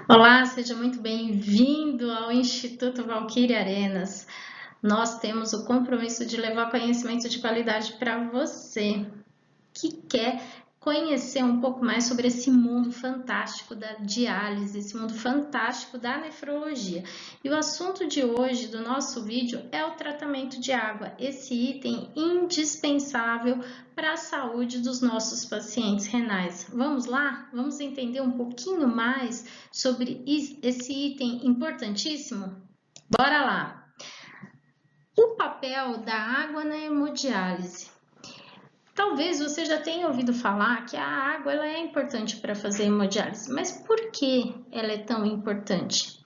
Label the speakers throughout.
Speaker 1: Olá, seja muito bem-vindo ao Instituto Valquíria Arenas. Nós temos o compromisso de levar conhecimento de qualidade para você que quer conhecer um pouco mais sobre esse mundo fantástico da diálise, esse mundo fantástico da nefrologia. E o assunto de hoje do nosso vídeo é o tratamento de água, esse item indispensável para a saúde dos nossos pacientes renais. Vamos lá? Vamos entender um pouquinho mais sobre esse item importantíssimo? Bora lá! O papel da água na hemodiálise. Talvez você já tenha ouvido falar que a água ela é importante para fazer hemodiálise, mas por que ela é tão importante?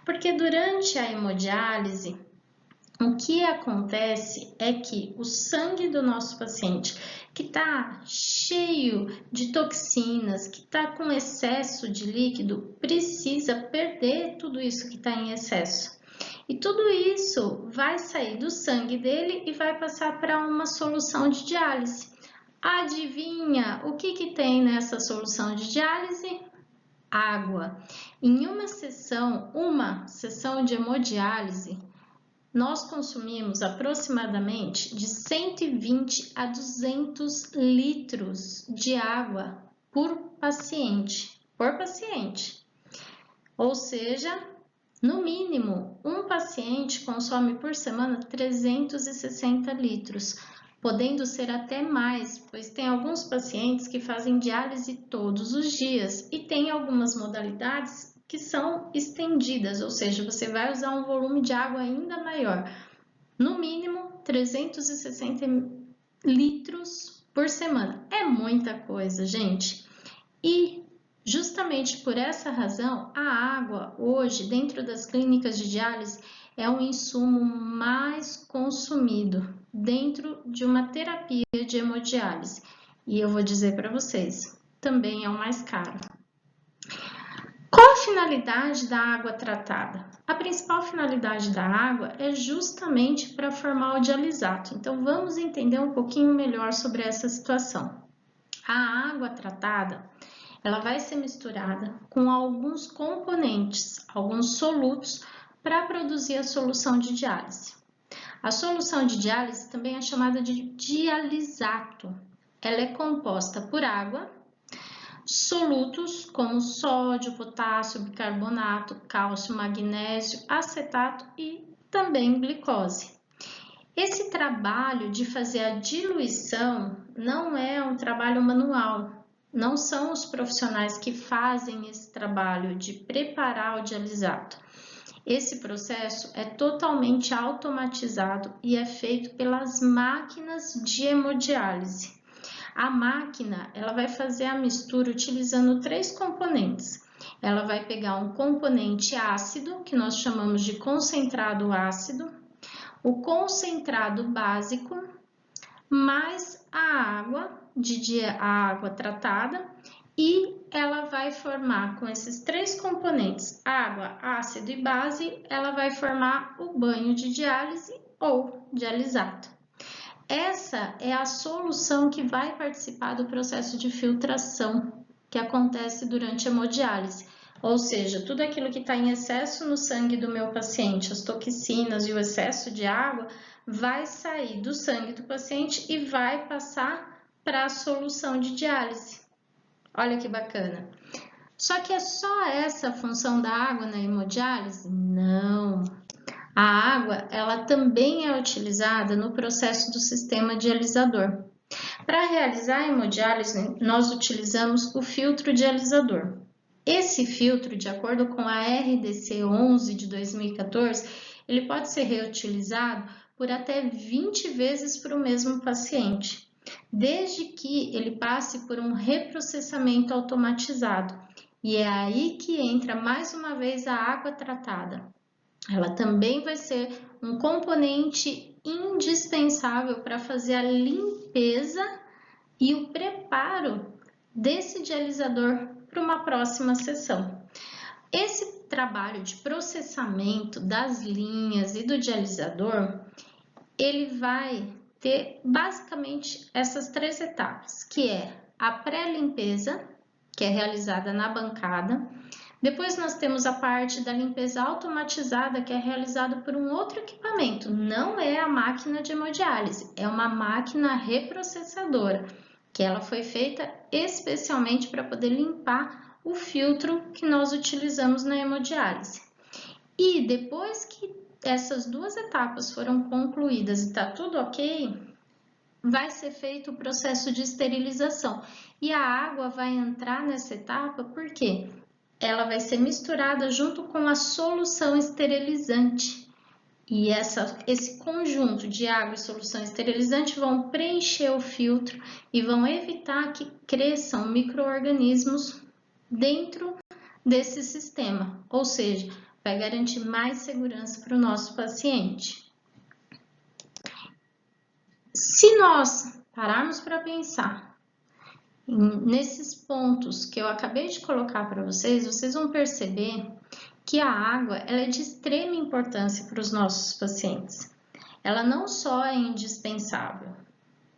Speaker 1: Porque durante a hemodiálise, o que acontece é que o sangue do nosso paciente, que está cheio de toxinas, que está com excesso de líquido, precisa perder tudo isso que está em excesso. E tudo isso vai sair do sangue dele e vai passar para uma solução de diálise. Adivinha o que tem nessa solução de diálise? Água. Em uma sessão de hemodiálise, nós consumimos aproximadamente de 120 a 200 litros de água por paciente. Ou seja, no mínimo, um paciente consome por semana 360 litros, podendo ser até mais, pois tem alguns pacientes que fazem diálise todos os dias e tem algumas modalidades que são estendidas, ou seja, você vai usar um volume de água ainda maior. No mínimo, 360 litros por semana. É muita coisa, gente. E justamente por essa razão, a água hoje, dentro das clínicas de diálise, é o insumo mais consumido dentro de uma terapia de hemodiálise. E eu vou dizer para vocês, também é o mais caro. Qual a finalidade da água tratada? A principal finalidade da água é justamente para formar o dialisato. Então, vamos entender um pouquinho melhor sobre essa situação. A água tratada, ela vai ser misturada com alguns componentes, alguns solutos, para produzir a solução de diálise. A solução de diálise também é chamada de dialisato. Ela é composta por água, solutos como sódio, potássio, bicarbonato, cálcio, magnésio, acetato e também glicose. Esse trabalho de fazer a diluição não é um trabalho manual, não são os profissionais que fazem esse trabalho de preparar o dialisato. Esse processo é totalmente automatizado e é feito pelas máquinas de hemodiálise. A máquina, ela vai fazer a mistura utilizando 3 componentes. Ela vai pegar um componente ácido, que nós chamamos de concentrado ácido, o concentrado básico, mais a água tratada, e ela vai formar com esses 3 componentes, água, ácido e base, ela vai formar o banho de diálise ou dialisato. Essa é a solução que vai participar do processo de filtração que acontece durante a hemodiálise. Ou seja, tudo aquilo que está em excesso no sangue do meu paciente, as toxinas e o excesso de água, vai sair do sangue do paciente e vai passar para a solução de diálise. Olha que bacana. Só que é só essa a função da água na hemodiálise? Não. A água, ela também é utilizada no processo do sistema dialisador. Para realizar a hemodiálise, nós utilizamos o filtro dialisador. Esse filtro, de acordo com a RDC 11 de 2014, ele pode ser reutilizado por até 20 vezes para o mesmo paciente, desde que ele passe por um reprocessamento automatizado. E é aí que entra mais uma vez a água tratada. Ela também vai ser um componente indispensável para fazer a limpeza e o preparo desse dialisador para uma próxima sessão. Esse trabalho de processamento das linhas e do dialisador, ele vai ter basicamente essas 3 etapas, que é a pré-limpeza, que é realizada na bancada, Depois nós temos a parte da limpeza automatizada, que é realizada por um outro equipamento. Não é a máquina de hemodiálise, é uma máquina reprocessadora, que ela foi feita especialmente para poder limpar o filtro que nós utilizamos na hemodiálise. E depois que essas duas etapas foram concluídas e está tudo ok, vai ser feito o processo de esterilização. E a água vai entrar nessa etapa porque ela vai ser misturada junto com a solução esterilizante. E esse conjunto de água e solução esterilizante vão preencher o filtro e vão evitar que cresçam micro-organismos dentro desse sistema, ou seja, vai garantir mais segurança para o nosso paciente. Se nós pararmos para pensar nesses pontos que eu acabei de colocar para vocês, vocês vão perceber que a água ela é de extrema importância para os nossos pacientes. Ela não só é indispensável,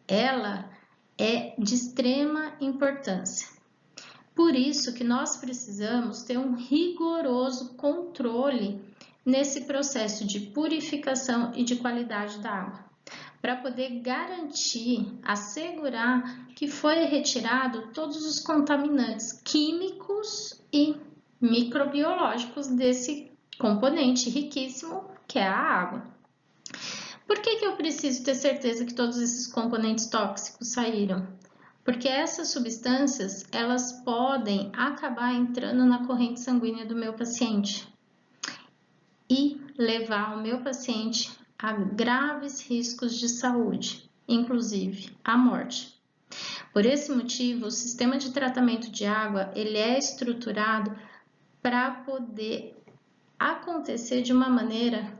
Speaker 1: ela é de extrema importância. Por isso que nós precisamos ter um rigoroso controle nesse processo de purificação e de qualidade da água, para poder garantir, assegurar que foi retirado todos os contaminantes químicos e microbiológicos desse componente riquíssimo que é a água. Por que eu preciso ter certeza que todos esses componentes tóxicos saíram? Porque essas substâncias, elas podem acabar entrando na corrente sanguínea do meu paciente e levar o meu paciente a graves riscos de saúde, inclusive a morte. Por esse motivo, o sistema de tratamento de água, ele é estruturado para poder acontecer de uma maneira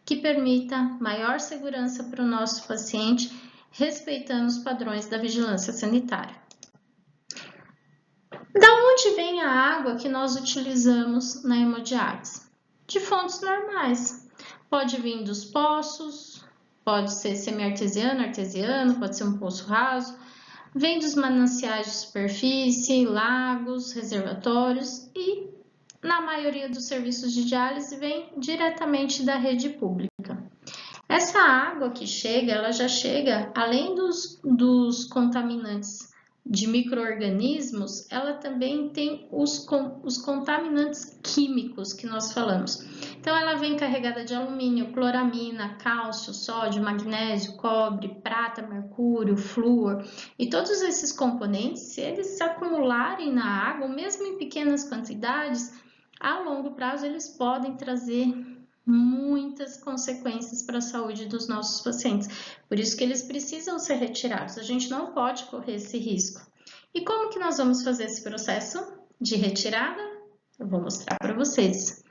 Speaker 1: que permita maior segurança para o nosso paciente, respeitando os padrões da vigilância sanitária. Da onde vem a água que nós utilizamos na hemodiálise? De fontes normais. Pode vir dos poços, pode ser semi-artesiano, artesiano, pode ser um poço raso, vem dos mananciais de superfície, lagos, reservatórios e, na maioria dos serviços de diálise, vem diretamente da rede pública. Essa água que chega, ela já chega, além dos contaminantes de micro-organismos, ela também tem os contaminantes químicos que nós falamos. Então, ela vem carregada de alumínio, cloramina, cálcio, sódio, magnésio, cobre, prata, mercúrio, flúor. E todos esses componentes, se eles se acumularem na água, mesmo em pequenas quantidades, a longo prazo eles podem trazer muitas consequências para a saúde dos nossos pacientes. Por isso que eles precisam ser retirados. A gente não pode correr esse risco. E como que nós vamos fazer esse processo de retirada? Eu vou mostrar para vocês.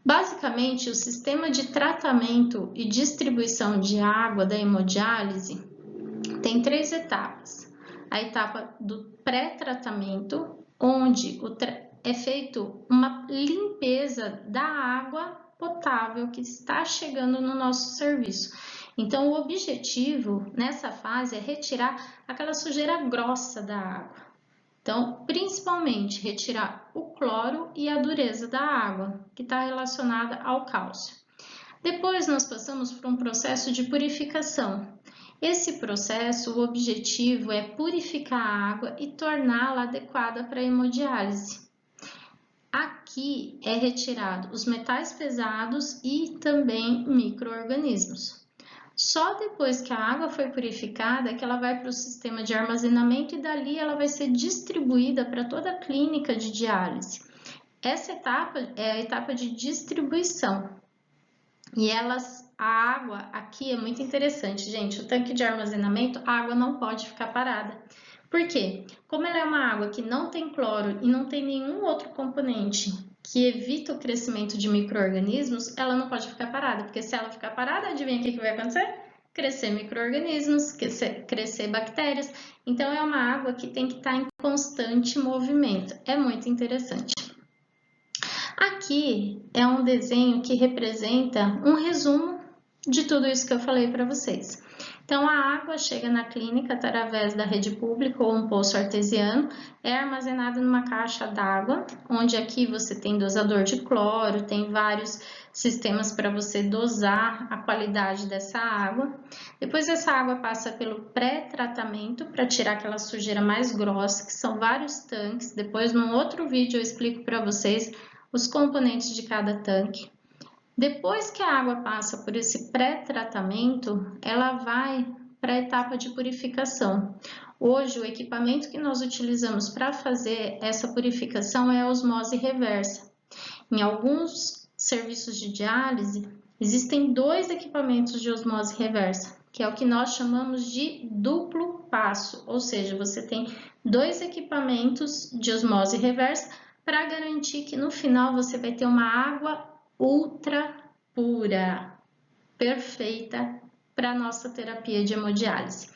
Speaker 1: Basicamente, o sistema de tratamento e distribuição de água da hemodiálise tem 3 etapas. A etapa do pré-tratamento, onde é feito uma limpeza da água potável que está chegando no nosso serviço. Então, o objetivo nessa fase é retirar aquela sujeira grossa da água. Então, principalmente, retirar o cloro e a dureza da água, que está relacionada ao cálcio. Depois, nós passamos por um processo de purificação. Esse processo, o objetivo é purificar a água e torná-la adequada para a hemodiálise. Aqui é retirado os metais pesados e também micro-organismos. Só depois que a água foi purificada que ela vai para o sistema de armazenamento e dali ela vai ser distribuída para toda a clínica de diálise. Essa etapa é a etapa de distribuição. E a água aqui é muito interessante, gente. O tanque de armazenamento, a água não pode ficar parada. Por quê? Como ela é uma água que não tem cloro e não tem nenhum outro componente que evita o crescimento de micro-organismos, ela não pode ficar parada, porque se ela ficar parada, adivinha o que vai acontecer? Crescer micro-organismos, crescer bactérias. Então, é uma água que tem que estar em constante movimento. É muito interessante. Aqui é um desenho que representa um resumo de tudo isso que eu falei para vocês. Então, a água chega na clínica através da rede pública ou um poço artesiano, é armazenada numa caixa d'água, onde aqui você tem dosador de cloro, tem vários sistemas para você dosar a qualidade dessa água. Depois essa água passa pelo pré-tratamento para tirar aquela sujeira mais grossa, que são vários tanques. Depois, num outro vídeo, eu explico para vocês os componentes de cada tanque. Depois que a água passa por esse pré-tratamento, ela vai para a etapa de purificação. Hoje, o equipamento que nós utilizamos para fazer essa purificação é a osmose reversa. Em alguns serviços de diálise, existem 2 equipamentos de osmose reversa, que é o que nós chamamos de duplo passo, ou seja, você tem 2 equipamentos de osmose reversa para garantir que no final você vai ter uma água ultra pura, perfeita para a nossa terapia de hemodiálise.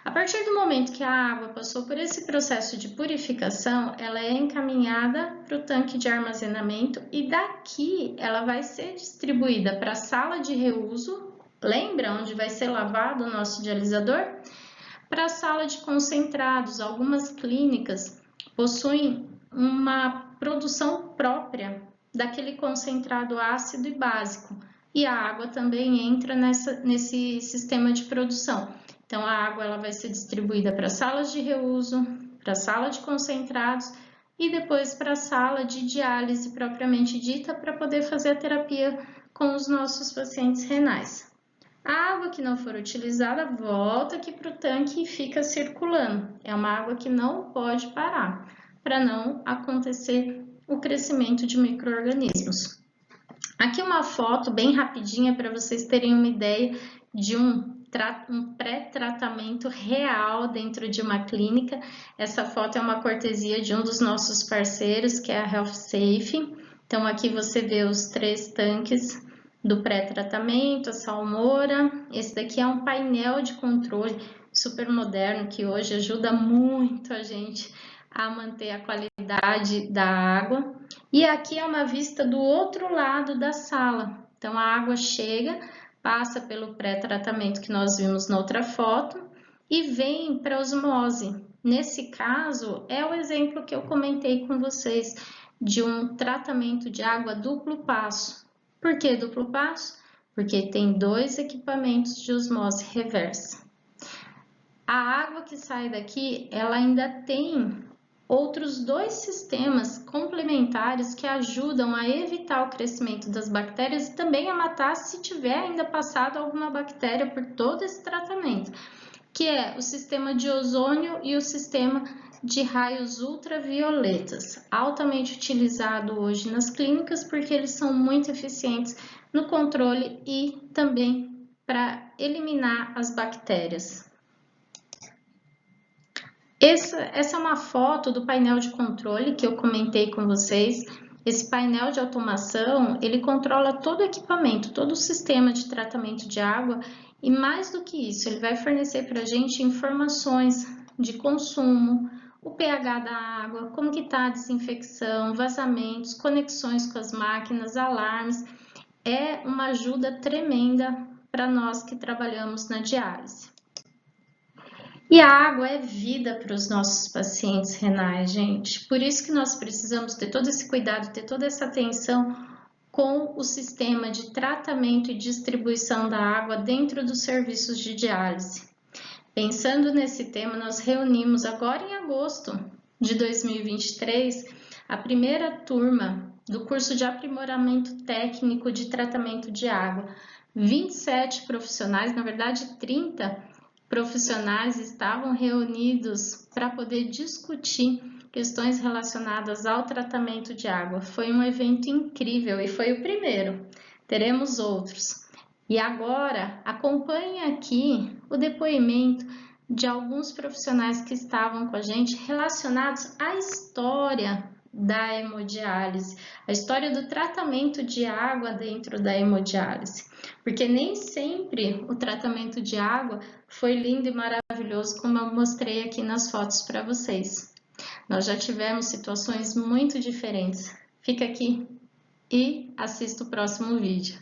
Speaker 1: A partir do momento que a água passou por esse processo de purificação, ela é encaminhada para o tanque de armazenamento e daqui ela vai ser distribuída para a sala de reuso, lembra onde vai ser lavado o nosso dialisador? Para a sala de concentrados. Algumas clínicas possuem uma produção própria daquele concentrado ácido e básico, e a água também entra nesse sistema de produção. Então, a água ela vai ser distribuída para salas de reuso, para a sala de concentrados e depois para a sala de diálise propriamente dita, para poder fazer a terapia com os nossos pacientes renais. A água que não for utilizada volta aqui para o tanque e fica circulando. É uma água que não pode parar, para não acontecer o crescimento de micro-organismos. Aqui uma foto bem rapidinha para vocês terem uma ideia de um pré-tratamento real dentro de uma clínica. Essa foto é uma cortesia de um dos nossos parceiros, que é a HealthSafe. Então aqui você vê os 3 tanques do pré-tratamento, a salmoura. Esse daqui é um painel de controle super moderno que hoje ajuda muito a gente a manter a qualidade da água. E aqui é uma vista do outro lado da sala. Então a água chega, passa pelo pré-tratamento que nós vimos na outra foto e vem para a osmose. Nesse caso, é o exemplo que eu comentei com vocês de um tratamento de água duplo passo. Por que duplo passo? Porque tem 2 equipamentos de osmose reversa. A água que sai daqui, ela ainda tem outros 2 sistemas complementares que ajudam a evitar o crescimento das bactérias e também a matar se tiver ainda passado alguma bactéria por todo esse tratamento, que é o sistema de ozônio e o sistema de raios ultravioletas, altamente utilizado hoje nas clínicas porque eles são muito eficientes no controle e também para eliminar as bactérias. Essa é uma foto do painel de controle que eu comentei com vocês. Esse painel de automação, ele controla todo o equipamento, todo o sistema de tratamento de água e mais do que isso, ele vai fornecer para a gente informações de consumo, o pH da água, como que está a desinfecção, vazamentos, conexões com as máquinas, alarmes. É uma ajuda tremenda para nós que trabalhamos na diálise. E a água é vida para os nossos pacientes renais, gente. Por isso que nós precisamos ter todo esse cuidado, ter toda essa atenção com o sistema de tratamento e distribuição da água dentro dos serviços de diálise. Pensando nesse tema, nós reunimos agora em agosto de 2023 a primeira turma do curso de aprimoramento técnico de tratamento de água. 27 profissionais, na verdade 30 profissionais estavam reunidos para poder discutir questões relacionadas ao tratamento de água. Foi um evento incrível e foi o primeiro. Teremos outros. E agora, acompanhe aqui o depoimento de alguns profissionais que estavam com a gente relacionados à história da hemodiálise, a história do tratamento de água dentro da hemodiálise, porque nem sempre o tratamento de água foi lindo e maravilhoso, como eu mostrei aqui nas fotos para vocês. Nós já tivemos situações muito diferentes. Fica aqui e assista o próximo vídeo.